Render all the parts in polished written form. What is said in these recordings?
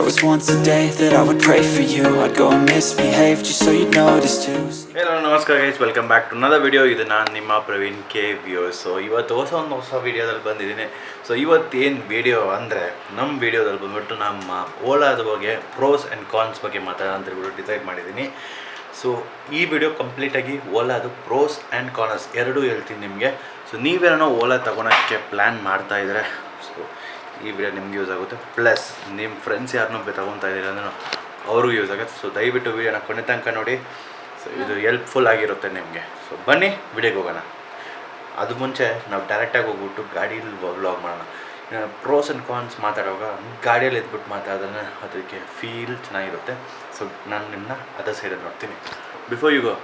There was once a day that I would pray for you. I'd go and misbehave just so you'd notice too. Hello ನಮಸ್ಕಾರ guys, welcome back to another video. ಇದು ನಾನು ನಿಮ್ಮ Praveen K view. So ಇವತ್ತು ಹೊಸ ವೀಡಿಯೋದಲ್ಲಿ ಬಂದಿದ್ದೀನಿ. So ಇವತ್ತೇನು video ಅಂದರೆ, ನಮ್ಮ ವೀಡಿಯೋದಲ್ಲಿ ಬಂದುಬಿಟ್ಟು ನಮ್ಮ ಓಲಾದ ಬಗ್ಗೆ ಪ್ರೋಸ್ ಆ್ಯಂಡ್ ಕಾನ್ಸ್ ಬಗ್ಗೆ ಮಾತಾಡೋಣ ಅಂತ ಹೇಳ್ಬಿಟ್ಟು ಡಿಸೈಡ್ ಮಾಡಿದ್ದೀನಿ. ಸೊ ಈ ವಿಡಿಯೋ ಕಂಪ್ಲೀಟಾಗಿ ಓಲಾದು ಪ್ರೋಸ್ ಆ್ಯಂಡ್ ಕಾನ್ಸ್ ಎರಡೂ ಹೇಳ್ತೀನಿ ನಿಮಗೆ. ಸೊ ನೀವೇನೋ ಓಲಾ ತೊಗೊಳಕ್ಕೆ ಪ್ಲ್ಯಾನ್ ಮಾಡ್ತಾಯಿದ್ರೆ ಸೊ ಈ ವಿಡಿಯೋ ನಿಮ್ಗೆ ಯೂಸ್ ಆಗುತ್ತೆ. ಪ್ಲಸ್ ನಿಮ್ಮ ಫ್ರೆಂಡ್ಸ್ ಯಾರನ್ನೂ ತೊಗೊತಾ ಇದ್ದೀರ ಅಂದ್ರೆ ಅವ್ರಿಗೂ ಯೂಸ್ ಆಗುತ್ತೆ. ಸೊ ದಯವಿಟ್ಟು ವೀಡಿಯೋನ ಕೊನೆ ತನಕ ನೋಡಿ. ಸೊ ಇದು ಹೆಲ್ಪ್ಫುಲ್ ಆಗಿರುತ್ತೆ ನಿಮಗೆ. ಸೊ ಬನ್ನಿ ವಿಡಿಯೋಗೆ ಹೋಗೋಣ. ಅದು ಮುಂಚೆ ನಾವು ಡೈರೆಕ್ಟಾಗಿ ಹೋಗ್ಬಿಟ್ಟು ಗಾಡೀಲಿ ವ್ಲಾಗ್ ಮಾಡೋಣ. ಪ್ರೋಸ್ ಆ್ಯಂಡ್ ಕಾನ್ಸ್ ಮಾತಾಡುವಾಗ ಗಾಡಿಯಲ್ಲಿ ಎದ್ಬಿಟ್ಟು ಮಾತಾಡಿದ್ರೆ ಅದಕ್ಕೆ ಫೀಲ್ ಚೆನ್ನಾಗಿರುತ್ತೆ. ಸೊ ನಾನು ನಿಮ್ಮನ್ನ ಅದರ್ ಸೈಡಲ್ಲಿ ನೋಡ್ತೀನಿ. ಬಿಫೋರ್ ಯು ಗೋ,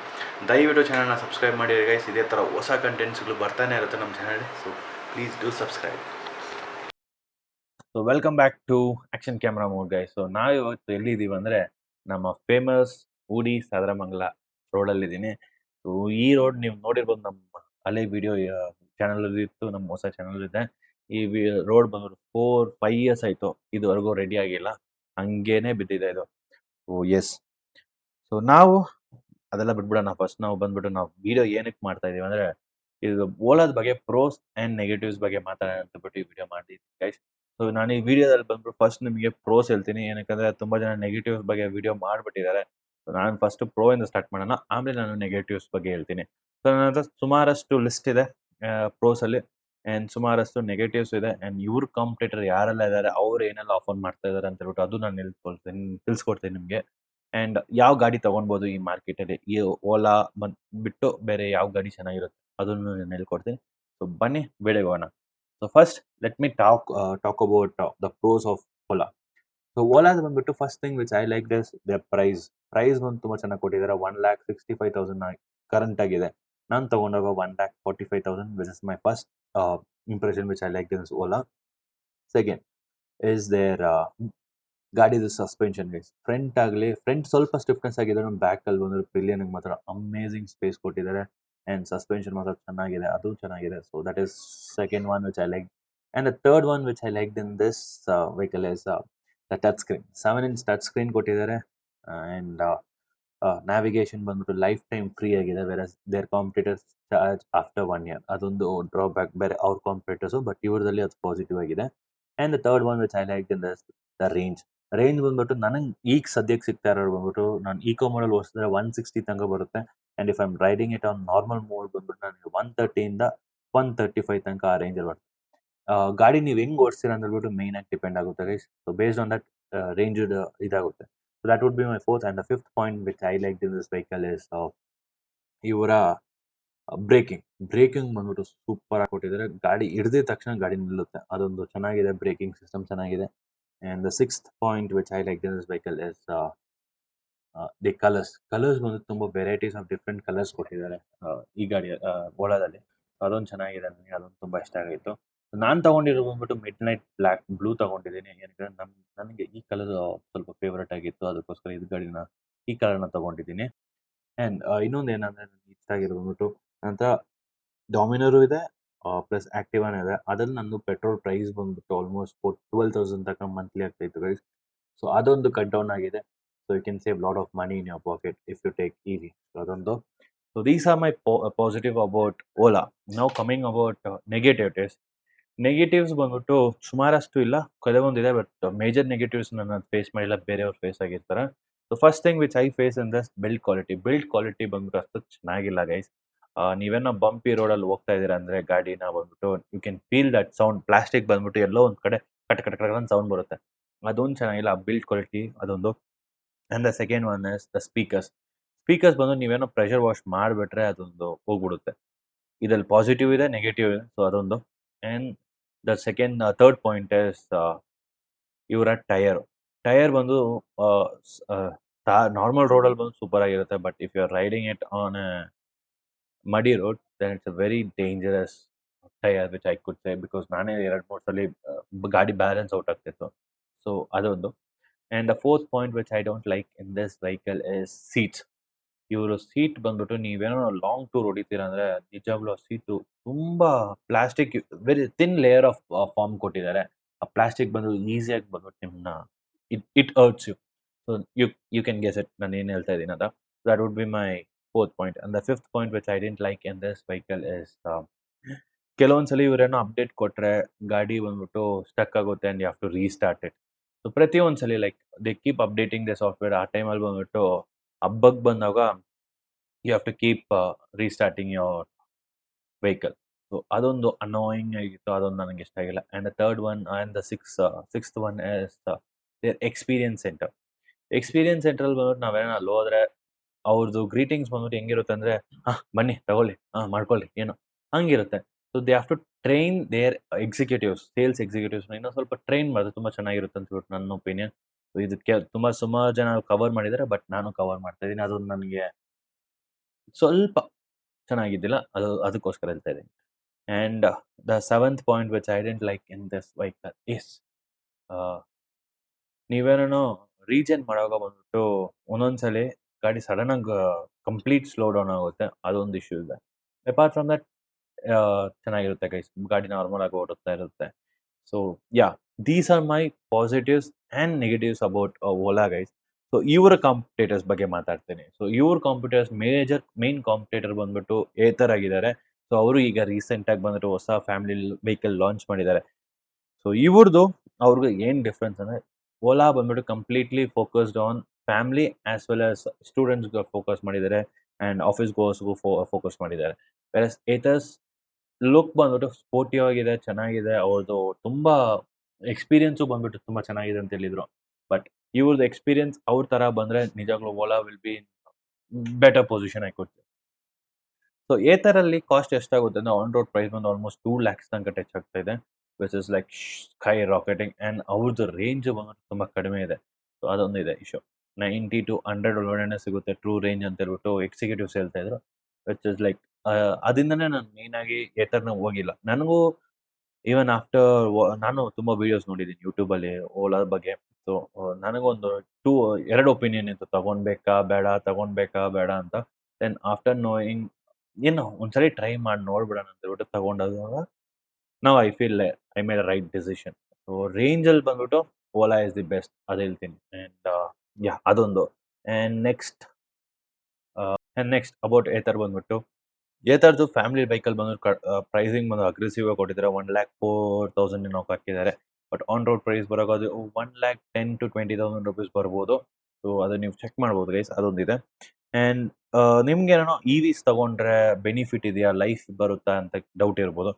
ದಯವಿಟ್ಟು ಚಾನಲ್ನ ಸಬ್ಸ್ಕ್ರೈಬ್ ಮಾಡಿ ಗೈಸ್. ಇದೇ ಥರ ಹೊಸ ಕಂಟೆಂಟ್ಸ್ಗಳು ಬರ್ತಾನೆ ಇರುತ್ತೆ ನಮ್ಮ channel. So please do subscribe. So welcome back to action camera mode guys. So ನಾವು ಇವತ್ತು ಎಲ್ಲಿದ್ದೀವಿ ಅಂದರೆ ನಮ್ಮ ಫೇಮಸ್ ಊಡಿ ಸಾದರಮಂಗಲ ರೋಡಲ್ಲಿದ್ದೀನಿ. ಸೊ ಈ ರೋಡ್ ನೀವು ನೋಡಿರ್ಬೋದು, ನಮ್ಮ ಹಳೆ ವಿಡಿಯೋ ಚಾನಲಲ್ಲಿ ಇತ್ತು, ನಮ್ಮ ಹೊಸ ಚಾನಲ್ ಇದೆ. ಈ ರೋಡ್ ಬಂದ್ಬಿಟ್ಟು 4-5 ಇಯರ್ಸ್ ಆಯಿತು, ಇದುವರೆಗೂ ರೆಡಿ ಆಗಿಲ್ಲ, ಹಂಗೇನೆ ಬಿದ್ದಿದೆ ಇದು. ಸೊ ಎಸ್, ಸೊ ನಾವು ಅದೆಲ್ಲ ಬಿಟ್ಬಿಡೋಣ. ಫಸ್ಟ್ ನಾವು ಬಂದ್ಬಿಟ್ಟು ನಾವು ವಿಡಿಯೋ ಏನಕ್ಕೆ ಮಾಡ್ತಾ ಇದೀವಿ ಅಂದರೆ, ಇದು ಓಲಾದ ಬಗ್ಗೆ ಪ್ರೋಸ್ ಆ್ಯಂಡ್ ನೆಗೆಟಿವ್ಸ್ ಬಗ್ಗೆ ಮಾತಾಡೋಣ ಅಂತ ಬಿಟ್ಟು ಈ ವಿಡಿಯೋ ಮಾಡಿದ್ದೀನಿ ಗೈಸ್. ಸೊ ನಾನು ಈ ವಿಡಿಯೋದಲ್ಲಿ ಬಂದ್ಬಿಟ್ಟು ಫಸ್ಟ್ ನಿಮಗೆ ಪ್ರೋಸ್ ಹೇಳ್ತೀನಿ, ಏನಕ್ಕೆ ತುಂಬ ಜನ ನೆಗೆಟಿವ್ಸ್ ಬಗ್ಗೆ ವಿಡಿಯೋ ಮಾಡಿಬಿಟ್ಟಿದ್ದಾರೆ. ಸೊ ನಾನು ಫಸ್ಟ್ ಪ್ರೋ ಇಂದ ಸ್ಟಾರ್ಟ್ ಮಾಡೋಣ, ಆಮೇಲೆ ನಾನು ನೆಗೆಟಿವ್ಸ್ ಬಗ್ಗೆ ಹೇಳ್ತೀನಿ. ಸೊ ನನ್ನ ಹತ್ರ ಸುಮಾರಷ್ಟು ಲಿಸ್ಟ್ ಇದೆ ಪ್ರೋಸಲ್ಲಿ, ಆ್ಯಂಡ್ ಸುಮಾರಷ್ಟು ನೆಗೆಟಿವ್ಸ್ ಇದೆ. ಆ್ಯಂಡ್ ಇವ್ರ ಕಾಂಪಿಟೇಟರ್ ಯಾರೆಲ್ಲ ಇದ್ದಾರೆ, ಅವ್ರು ಏನೆಲ್ಲ ಆಫರ್ ಮಾಡ್ತಾ ಇದ್ದಾರೆ ಅಂತ ಹೇಳ್ಬಿಟ್ಟು ಅದು ನಾನು ತಿಳಿಸ್ಕೊಡ್ತೀನಿ ನಿಮಗೆ. ಆ್ಯಂಡ್ ಯಾವ ಗಾಡಿ ತೊಗೊಳ್ಬೋದು ಈ ಮಾರ್ಕೆಟಲ್ಲಿ, ಈ ಓಲಾ ಬಿಟ್ಟು ಬೇರೆ ಯಾವ ಗಾಡಿ ಚೆನ್ನಾಗಿರುತ್ತೆ ಅದನ್ನು ನಾನು ಹೇಳ್ಕೊಡ್ತೀನಿ. ಸೊ ಬನ್ನಿ ವಿಡಿಯೋಗೆ ಹೋಗೋಣ. So first let me talk about the pros of Ola. So ಓಲಾದ ಬಂದ್ಬಿಟ್ಟು first thing which I like this the price ಬಂದು ತುಂಬ ಚೆನ್ನಾಗಿ ಕೊಟ್ಟಿದ್ದಾರೆ. 1,65,000 ಕರೆಂಟ್ ಆಗಿದೆ. ನಾನು ತೊಗೊಂಡಾಗ 1,45,000 which is my first impression which I like this Ola. Second is their ಗಾಡಿದು ಸಸ್ಪೆನ್ಷನ್ ಗೈಸ್. ಫ್ರಂಟ್ ಸ್ವಲ್ಪ ಸ್ಟಿಫ್ನೆಸ್ ಆಗಿದೆ, ನಮ್ಮ ಬ್ಯಾಕಲ್ಲಿ ಬಂದ್ರೆ ಪಿಲಿಯನ್ಗೆ ಮಾತ್ರ ಅಮೇಝಿಂಗ್ ಸ್ಪೇಸ್ ಕೊಟ್ಟಿದ್ದಾರೆ. ಆ್ಯಂಡ್ ಸಸ್ಪೆನ್ಷನ್ ಮಾತ್ರ ಚೆನ್ನಾಗಿದೆ, ಅದು ಚೆನ್ನಾಗಿದೆ. So that is second one which I like. And the third one which I like in this vehicle is the touch screen. 7-inch touch screen ಕೊಟ್ಟಿದ್ದಾರೆ. ಆ್ಯಂಡ್ ನ್ಯಾವಿಗೇಷನ್ ಬಂದ್ಬಿಟ್ಟು life time free ಆಗಿದೆ, versus their competitors charge after 1 year. ಅದೊಂದು drawback ಬೇರೆ ಅವ್ರ competitors, but ಇವ್ರದಲ್ಲಿ ಅದು positive ಆಗಿದೆ. And the third one which I like in this the range ಬಂದ್ಬಿಟ್ಟು ನನಗೆ ಈಗ ಸದ್ಯಕ್ಕೆ ಸಿಗ್ತಾ ಇರೋದು ಬಂದ್ಬಿಟ್ಟು, ನಾನು ಈಕೋ ಮಾಡಲ್ ಓಡಿಸಿದ್ರೆ 160 ತನಕ ಬರುತ್ತೆ. And if I am riding it on normal mode ಬಂದ್ಬಿಟ್ಟು ನನಗೆ 130ಇಂದ 135 ತನಕ ಆ ರೇಂಜಲ್ಲಿ ಬರುತ್ತೆ. ಗಾಡಿ ನೀವು ಹೆಂಗೆ ಓಡಿಸ್ತೀರ ಅಂದ್ಬಿಟ್ಟು ಮೇನ್ ಆಗಿ ಡಿಪೆಂಡ್ ಆಗುತ್ತೆ guys. So based on that range ಇದಾಗುತ್ತೆ. So that would be my fourth. And the fifth point which I like in this vehicle is ಇವರ ಬ್ರೇಕಿಂಗ್ ಬಂದ್ಬಿಟ್ಟು ಸೂಪರ್ ಆಗಿ ಕೊಟ್ಟಿದ್ದಾರೆ. ಗಾಡಿ ಹಿಡಿದ ತಕ್ಷಣ ಗಾಡಿ ನಿಲ್ಲುತ್ತೆ, ಅದೊಂದು ಚೆನ್ನಾಗಿದೆ. ಬ್ರೇಕಿಂಗ್ ಸಿಸ್ಟಮ್ ಚೆನ್ನಾಗಿದೆ. And the sixth point which I like in this vehicle is the colours ಬಂದು ತುಂಬ ವೆರೈಟೀಸ್ ಆಫ್ ಡಿಫ್ರೆಂಟ್ ಕಲರ್ಸ್ ಕೊಟ್ಟಿದ್ದಾರೆ ಈ ಗಾಡಿ ಓಲಾದಲ್ಲಿ. ಅದೊಂದು ಚೆನ್ನಾಗಿದೆ, ನನಗೆ ಅದೊಂದು ತುಂಬ ಇಷ್ಟ ಆಗಿತ್ತು. ನಾನು ತೊಗೊಂಡಿರೋ ಬಂದ್ಬಿಟ್ಟು ಮಿಡ್ ನೈಟ್ ಬ್ಲೂ ತೊಗೊಂಡಿದ್ದೀನಿ. ಏನಕ್ಕೆ ನನಗೆ ಈ ಕಲರ್ ಸ್ವಲ್ಪ ಫೇವ್ರೇಟ್ ಆಗಿತ್ತು, ಅದಕ್ಕೋಸ್ಕರ ಇದು ಗಾಡಿನ ಈ ಕಲರ್ನ ತೊಗೊಂಡಿದ್ದೀನಿ. ಆ್ಯಂಡ್ ಇನ್ನೊಂದು ಏನಂದರೆ ನನಗೆ ಇಷ್ಟ ಆಗಿರೋದು ಬಂದ್ಬಿಟ್ಟು ನಂತರ ಡಾಮಿನರು ಇದೆ, ಪ್ಲಸ್ ಆಕ್ಟಿವಾನ ಇದೆ. ಅದ್ರಲ್ಲಿ ನಂದು ಪೆಟ್ರೋಲ್ ಪ್ರೈಸ್ ಬಂದ್ಬಿಟ್ಟು ಆಲ್ಮೋಸ್ಟ್ 12,000 ತನಕ ಮಂತ್ಲಿ ಆಗ್ತಾಯಿತ್ತು ಗೈಸ್. ಸೊ ಅದೊಂದು ಕಟ್ ಡೌನ್ ಆಗಿದೆ. So you can save lot of money in your pocket if you take EV. So ಅದೊಂದು. So these are my positive about Ola. ನಾವು ಕಮಿಂಗ್ ಅಬೌಟ್ ನೆಗೆಟಿವ್ಸ್ ಬಂದ್ಬಿಟ್ಟು ಸುಮಾರಷ್ಟು ಇಲ್ಲ, ಕೆಲವೊಂದಿದೆ. ಬಟ್ ಮೇಜರ್ ನೆಗೆಟಿವ್ಸ್ ನಾನು face ಮಾಡಿಲ್ಲ, ಬೇರೆಯವ್ರು ಫೇಸ್ ಆಗಿರ್ತಾರೆ. So first thing which I face in this build quality ಬಂದ್ಬಿಟ್ಟು ಅಷ್ಟು ಚೆನ್ನಾಗಿಲ್ಲ ಗೈಸ್. ನೀವೇನೋ ಬಂಪಿ ರೋಡಲ್ಲಿ ಹೋಗ್ತಾ ಇದ್ದೀರಾ ಅಂದರೆ ಗಾಡಿನ ಬಂದ್ಬಿಟ್ಟು you can feel that sound. Plastic ಬಂದ್ಬಿಟ್ಟು ಎಲ್ಲೋ ಒಂದು ಕಡೆ ಕಟ್ ಕಟ್ ಕಟ್ ಅಂತ ಸೌಂಡ್ ಬರುತ್ತೆ, ಅದೊಂದು ಚೆನ್ನಾಗಿಲ್ಲ ಬಿಲ್ಡ್ ಕ್ವಾಲಿಟಿ, ಅದೊಂದು. And the second one is the speakers ಬಂದು ನೀವೇನೋ ಪ್ರೆಷರ್ ವಾಶ್ ಮಾಡಿಬಿಟ್ರೆ ಅದೊಂದು ಹೋಗ್ಬಿಡುತ್ತೆ. ಇದರಲ್ಲಿ ಪಾಸಿಟಿವ್ ಇದೆ, ನೆಗೆಟಿವ್ ಇದೆ. ಸೊ ಅದೊಂದು. And the third point is ಇವರ ಟೈರ್ ಬಂದು ನಾರ್ಮಲ್ ರೋಡಲ್ಲಿ ಬಂದು ಸೂಪರ್ ಆಗಿರುತ್ತೆ. But if you are riding it on a muddy road then it's a very dangerous tyre which I could say, because ನಾನೇ 2-3 ಸಲ ಗಾಡಿ ಬ್ಯಾಲೆನ್ಸ್ ಔಟ್ ಆಗ್ತಿತ್ತು. So ಅದೊಂದು. And the fourth point which I don't like in this vehicle is seats. ಇವರು seat ಬಂದ್ಬಿಟ್ಟು ನೀವೇನೋ long tour ಹೊಡಿತೀರ ಅಂದರೆ ನಿಜವಾಗ್ಲೂ ಆ ಸೀಟು ತುಂಬ plastic, very thin layer of foam ಕೊಟ್ಟಿದ್ದಾರೆ. ಆ ಪ್ಲಾಸ್ಟಿಕ್ ಬಂದು ಈಸಿಯಾಗಿ ಬಂದ್ಬಿಟ್ಟು ನಿಮ್ಮನ್ನ it hurts you. So you can guess it. ನಾನು ಏನು ಹೇಳ್ತಾ ಇದ್ದೀನಿ ಅಂತ. That would be my fourth point. And the fifth point which I didn't like in this vehicle is ಕೆಲವೊಂದ್ಸಲಿ ಇವರೇನೋ ಅಪ್ಡೇಟ್ ಕೊಟ್ರೆ ಗಾಡಿ ಬಂದ್ಬಿಟ್ಟು ಸ್ಟಕ್ ಆಗುತ್ತೆ and you have to restart it. So ಪ್ರತಿಯೊಂದ್ಸಲಿ like they keep updating the software. ಆ ಟೈಮಲ್ಲಿ ಬಂದ್ಬಿಟ್ಟು ಹಬ್ಬಕ್ಕೆ ಬಂದಾಗ you have to keep restarting your vehicle. So ಅದೊಂದು ಅನಾಯಿಂಗ್ ಆಗಿತ್ತು, ಅದೊಂದು ನನಗೆ ಇಷ್ಟ ಆಗಿಲ್ಲ. And the third one and the sixth one is their experience centre. Experience ಸೆಂಟ್ರಲ್ಲಿ ಬಂದ್ಬಿಟ್ಟು ನಾವೇನೋ ಅಲ್ಲಿ ಹೋದ್ರೆ ಅವ್ರದ್ದು ಗ್ರೀಟಿಂಗ್ಸ್ ಬಂದ್ಬಿಟ್ಟು ಹೆಂಗಿರುತ್ತೆ ಅಂದರೆ, ಬನ್ನಿ ತಗೊಳ್ಳಿ, ಮಾಡ್ಕೊಳ್ಳಿ ಏನೋ ಹಂಗಿರುತ್ತೆ. So they have to train their executives, sales ಎಕ್ಸಿಕ್ಯೂಟಿವ್ಸ್ನ ಇನ್ನೂ ಸ್ವಲ್ಪ ಟ್ರೈನ್ ಮಾಡಿದ್ರೆ ತುಂಬ ಚೆನ್ನಾಗಿರುತ್ತೆ ಅಂತ ಹೇಳ್ಬಿಟ್ಟು ನನ್ನ ಒಪಿನಿಯನ್. ಸೊ ಇದಕ್ಕೆ ಸುಮಾರು ಜನ ಕವರ್ ಮಾಡಿದ್ದಾರೆ, ಬಟ್ ನಾನು ಕವರ್ ಮಾಡ್ತಾ ಇದ್ದೀನಿ. ಅದು ನನಗೆ ಸ್ವಲ್ಪ ಚೆನ್ನಾಗಿದ್ದಿಲ್ಲ, ಅದಕ್ಕೋಸ್ಕರ ಹೇಳ್ತಾ ಇದ್ದೀನಿ. And the seventh point which I dent like in this vehicle is ನೀವೇನೋ ರೀಜನ್ ಮಾಡುವಾಗ ಬಂದ್ಬಿಟ್ಟು ಒಂದೊಂದ್ಸಲಿ ಗಾಡಿ ಸಡನ್ನಾಗಿ ಕಂಪ್ಲೀಟ್ ಸ್ಲೋ ಡೌನ್ ಆಗುತ್ತೆ, ಅದೊಂದು ಇಶ್ಯೂ ಇದೆ. ಅಪಾರ್ಟ್ ಫ್ರಮ್ ದಟ್ ಚೆನ್ನಾಗಿರುತ್ತೆ ಗೈಸ್, ಗಾಡಿ ನಾರ್ಮಲ್ ಆಗಿ ಓಡುತ್ತಾ ಇರುತ್ತೆ. So these are my positives and negatives about Ola guys. So ಇವರ ಕಾಂಪಿಟೇಟರ್ಸ್ ಬಗ್ಗೆ ಮಾತಾಡ್ತೀನಿ. ಸೊ ಇವ್ರ ಕಾಂಪಿಟೇಟರ್ಸ್ ಮೇನ್ ಕಾಂಪಿಟೇಟರ್ ಬಂದ್ಬಿಟ್ಟು ಏತರ್ ಆಗಿದ್ದಾರೆ. ಸೊ ಅವರು ಈಗ ರೀಸೆಂಟಾಗಿ ಬಂದ್ಬಿಟ್ಟು ಹೊಸ ಫ್ಯಾಮಿಲಿ ವೆಹಿಕಲ್ ಲಾಂಚ್ ಮಾಡಿದ್ದಾರೆ. ಸೊ ಅವ್ರಿಗೆ ಏನು ಡಿಫ್ರೆನ್ಸ್ ಅಂದರೆ, ಓಲಾ ಬಂದ್ಬಿಟ್ಟು completely focused on family as well as ಸ್ಟೂಡೆಂಟ್ಸ್ಗೆ ಫೋಕಸ್ ಮಾಡಿದ್ದಾರೆ ಆ್ಯಂಡ್ ಆಫೀಸ್ ಗೋರ್ಸ್ಗೂ ಫೋಕಸ್ ಮಾಡಿದ್ದಾರೆ. ವೆರಸ್ ಏತರ್ಸ್ ಲುಕ್ ಬಂದ್ಬಿಟ್ಟು ಸ್ಪೋರ್ಟಿವ್ ಆಗಿದೆ, ಚೆನ್ನಾಗಿದೆ. ಅವ್ರದ್ದು ತುಂಬ ಎಕ್ಸ್ಪೀರಿಯನ್ಸು ಬಂದ್ಬಿಟ್ಟು ತುಂಬ ಚೆನ್ನಾಗಿದೆ ಅಂತ ಹೇಳಿದರು. ಬಟ್ ಇವ್ರದ್ದು ಎಕ್ಸ್ಪೀರಿಯನ್ಸ್ ಅವ್ರ ಥರ ಬಂದರೆ ನಿಜವಾಗ್ಲೂ Ola will be better position ಕೊಡ್ತೀವಿ. ಸೊ ಏತರಲ್ಲಿ ಕಾಸ್ಟ್ ಎಷ್ಟಾಗುತ್ತೆ ಅಂದರೆ ಆನ್ ರೋಡ್ ಪ್ರೈಸ್ ಬಂದು ಆಲ್ಮೋಸ್ಟ್ 2 lakhs ತನಕ ಟಚ್ ಆಗ್ತಾ ಇದೆ, which is like skyrocketing. And ಅವ್ರದ್ದು ರೇಂಜ್ ಬಂದ್ಬಿಟ್ಟು ತುಂಬ ಕಡಿಮೆ ಇದೆ. ಸೊ ಅದೊಂದು ಇದೆ ಇಶ್ಯೂ. 90 to 100 ಒಳಗಡೆ ಸಿಗುತ್ತೆ ಟ್ರೂ ರೇಂಜ್ ಅಂತ ಹೇಳ್ಬಿಟ್ಟು ಎಕ್ಸಿಕ್ಯೂಟಿವ್ಸ್ ಹೇಳ್ತಾ ಇದ್ರು, ವಿಚ್ ಇಸ್ ಲೈಕ್ ಅದರಿಂದನೇ ನಾನು ಮೇಯ್ನಾಗಿ ಏತರ್ನ ಹೋಗಿಲ್ಲ. ನನಗೂ ಈವನ್ ಆಫ್ಟರ್ ನಾನು ತುಂಬ ವೀಡಿಯೋಸ್ ನೋಡಿದ್ದೀನಿ ಯೂಟ್ಯೂಬಲ್ಲಿ ಓಲಾ ಬಗ್ಗೆ. ಸೊ ನನಗೊಂದು 2 ಒಪಿನಿಯನ್ ಇತ್ತು, ತಗೊಳ್ಬೇಕಾ ಬೇಡ ಅಂತ. ದೆನ್ ಆಫ್ಟರ್ ನೋಯಿಂಗ್ ಏನು ಒಂದ್ಸರಿ ಟ್ರೈ ಮಾಡಿ ನೋಡ್ಬಿಡೋಣ ಅಂತ ಹೇಳ್ಬಿಟ್ಟು ತಗೊಂಡಾಗ ನಾವು I feel I made a right decision. So ರೇಂಜಲ್ಲಿ ಬಂದ್ಬಿಟ್ಟು ಓಲಾ ಇಸ್ ದಿ ಬೆಸ್ಟ್, ಅದು ಹೇಳ್ತೀನಿ. ಆ್ಯಂಡ್ ಅದೊಂದು. ಆ್ಯಂಡ್ ನೆಕ್ಸ್ಟ್ ಅಬೌಟ್ ಏತರ್ ಬಂದ್ಬಿಟ್ಟು, ಏತರ್ದು ಫ್ಯಾಮಿಲಿ ವೆಹಿಕಲ್ ಬಂದು ಪ್ರೈಸಿಂಗ್ ಬಂದು ಅಗ್ರೆಸಿವ್ ಆಗಿ ಕೊಟ್ಟಿದ್ದಾರೆ. 1,04,000 ಏನೋ ಹಾಕಿದ್ದಾರೆ. ಬಟ್ ಆನ್ ರೋಡ್ ಪ್ರೈಸ್ ಬರೋದು ಅದು 1,10,000 to 20,000 rupees ಬರ್ಬೋದು. ಸೊ ಅದು ನೀವು ಚೆಕ್ ಮಾಡ್ಬೋದು ಗೈಸ್, ಅದೊಂದಿದೆ. ಆ್ಯಂಡ್ ನಿಮ್ಗೇನೋ EVs ತಗೊಂಡ್ರೆ ಬೆನಿಫಿಟ್ ಇದೆಯಾ, ಲೈಫ್ ಬರುತ್ತಾ ಅಂತ ಡೌಟ್ ಇರ್ಬೋದು.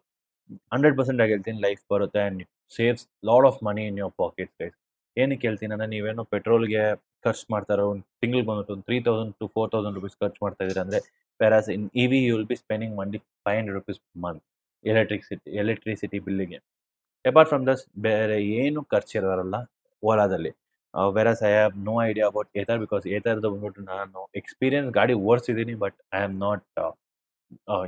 100% ಆಗಿ ಹೇಳ್ತೀನಿ, ಲೈಫ್ ಬರುತ್ತೆ and it saves lot of money in your pockets guys. ಏನಕ್ಕೆ ಹೇಳ್ತೀನಿ ಅಂದರೆ, ನೀವೇನೋ ಪೆಟ್ರೋಲ್ಗೆ ಖರ್ಚು ಮಾಡ್ತಾರೋ ಒಂದು ತಿಂಗ್ಳಿಗೆ ಬಂದ್ಬಿಟ್ಟು ಒಂದು 3,000 to 4,000 rupees ಖರ್ಚು ಮಾಡ್ತಾ ಇದ್ದೀರಾ ಅಂದರೆ, whereas in EV you will be spending only 500 rupees per month electricity ಬಿಲ್ಲಿಗೆ. ಅಪಾರ್ಟ್ ಫ್ರಮ್ ದಸ್ ಬೇರೆ ಏನು ಖರ್ಚಿರಲ್ಲ ಓಲಾದಲ್ಲಿ. Versus I have no idea about Ather, because ಏತರ್ದು ಬಂದ್ಬಿಟ್ಟು ನಾನು ಎಕ್ಸ್ಪೀರಿಯನ್ಸ್ ಗಾಡಿ ಓಡಿಸಿದ್ದೀನಿ, but I am not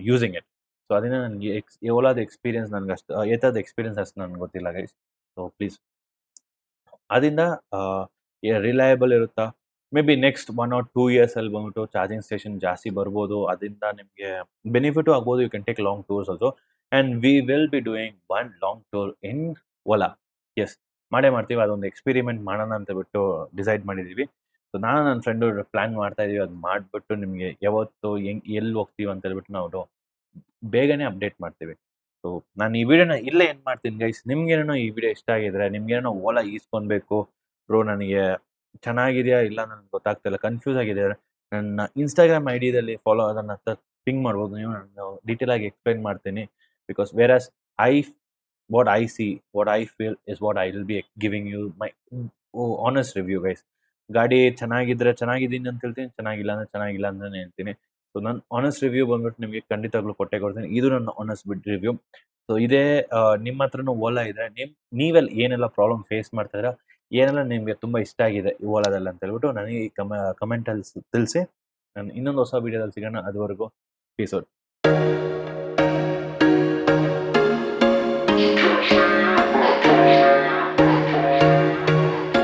using it. So ಅದರಿಂದ ನನಗೆ ಓಲಾದ ಎಕ್ಸ್ಪೀರಿಯನ್ಸ್ ನನಗೆ ಅಷ್ಟು, ಏತರ್ದು ಎಕ್ಸ್ಪೀರಿಯನ್ಸ್ ಅಷ್ಟು ನನಗೆ ಗೊತ್ತಿಲ್ಲ ಗೈಸ್. ಸೊ ಪ್ಲೀಸ್ ಅದರಿಂದ ರಿಲಯಬಲ್ ಇರುತ್ತಾ, ಮೇ ಬಿ ನೆಕ್ಸ್ಟ್ 1 or 2 yearsಲ್ಲಿ ಬಂದ್ಬಿಟ್ಟು ಚಾರ್ಜಿಂಗ್ ಸ್ಟೇಷನ್ ಜಾಸ್ತಿ ಬರ್ಬೋದು, ಅದರಿಂದ ನಿಮಗೆ ಬೆನಿಫಿಟು ಆಗ್ಬೋದು. You can take long tours also. And we will be doing 1 long tour in Ola. Yes, ಮಾಡ್ತೀವಿ. ಅದೊಂದು ಎಕ್ಸ್ಪೆರಿಮೆಂಟ್ ಮಾಡೋಣ ಅಂತ ಬಿಟ್ಟು ಡಿಸೈಡ್ ಮಾಡಿದ್ದೀವಿ. ಸೊ ನಾನು ನನ್ನ ಫ್ರೆಂಡು ಪ್ಲ್ಯಾನ್ ಮಾಡ್ತಾ ಇದ್ದೀವಿ. ಅದು ಮಾಡಿಬಿಟ್ಟು ನಿಮಗೆ ಯಾವತ್ತು ಎಲ್ಲಿ ಹೋಗ್ತೀವಿ ಅಂತ ಹೇಳ್ಬಿಟ್ಟು ನಾವು ಬೇಗನೆ ಅಪ್ಡೇಟ್ ಮಾಡ್ತೀವಿ. ಸೊ ನಾನು ಈ ವಿಡಿಯೋನ ಇಲ್ಲೇ ಎಂಡ್ ಮಾಡ್ತೀನಿ ಗೈಸ್. ನಿಮ್ಗೇನೋ ಈ ವಿಡಿಯೋ ಇಷ್ಟ ಆಗಿದ್ರೆ, ನಿಮ್ಗೇನೋ ಓಲಾ ಈಸ್ಕೊಬೇಕು ಬ್ರೋ, ನನಗೆ ಚೆನ್ನಾಗಿದೆಯಾ ಇಲ್ಲ ನನಗೆ ಗೊತ್ತಾಗ್ತಿಲ್ಲ, ಕನ್ಫ್ಯೂಸ್ ಆಗಿದೆ, ನನ್ನ ಇನ್ಸ್ಟಾಗ್ರಾಮ್ ಐಡಿಯಲ್ಲಿ ಫಾಲೋ ಅದನ್ನು ಪಿಂಗ್ ಮಾಡ್ಬೋದು. ನೀವು ನಾನು ಡೀಟೇಲಾಗಿ ಎಕ್ಸ್ಪ್ಲೈನ್ ಮಾಡ್ತೀನಿ. Because ವೇರಸ್ what I feel is what I will be giving you my honest review guys. ಗಾಡಿ ಚೆನ್ನಾಗಿದ್ರೆ ಚೆನ್ನಾಗಿದ್ದೀನಿ ಅಂತ ಹೇಳ್ತೀನಿ, ಚೆನ್ನಾಗಿಲ್ಲ ಅಂತಲೇ ಹೇಳ್ತೀನಿ. ಸೊ ನನ್ನ ಆನೆಸ್ಟ್ ರಿವ್ಯೂ ಬಂದ್ಬಿಟ್ಟು ನಿಮಗೆ ಖಂಡಿತವಾಗ್ಲೂ ಕೊಡ್ತೀನಿ. ಇದು ನನ್ನ ಆನೆಸ್ಟ್ ರಿವ್ಯೂ. ಸೊ ಇದೇ ನಿಮ್ಮ ಹತ್ರನೂ ಓಲಾ ಇದ್ದರೆ ನೀವೆಲ್ಲ ಏನೆಲ್ಲ ಪ್ರಾಬ್ಲಮ್ ಫೇಸ್ ಮಾಡ್ತಾಯಿದ್ದೀರಾ, ಏನೆಲ್ಲ ನಿಮಗೆ ತುಂಬ ಇಷ್ಟ ಆಗಿದೆ ಈ ಓಲಾದಲ್ಲಿ ಅಂತ ಹೇಳ್ಬಿಟ್ಟು ನನಗೆ ಈ ಕಮೆಂಟಲ್ಲಿ ತಿಳಿಸಿ. ನಾನು ಇನ್ನೊಂದು ಹೊಸ ವೀಡಿಯೋದಲ್ಲಿ ಸಿಗೋಣ. ಅದುವರೆಗೂ ಪೀಸ್ ಔಟ್.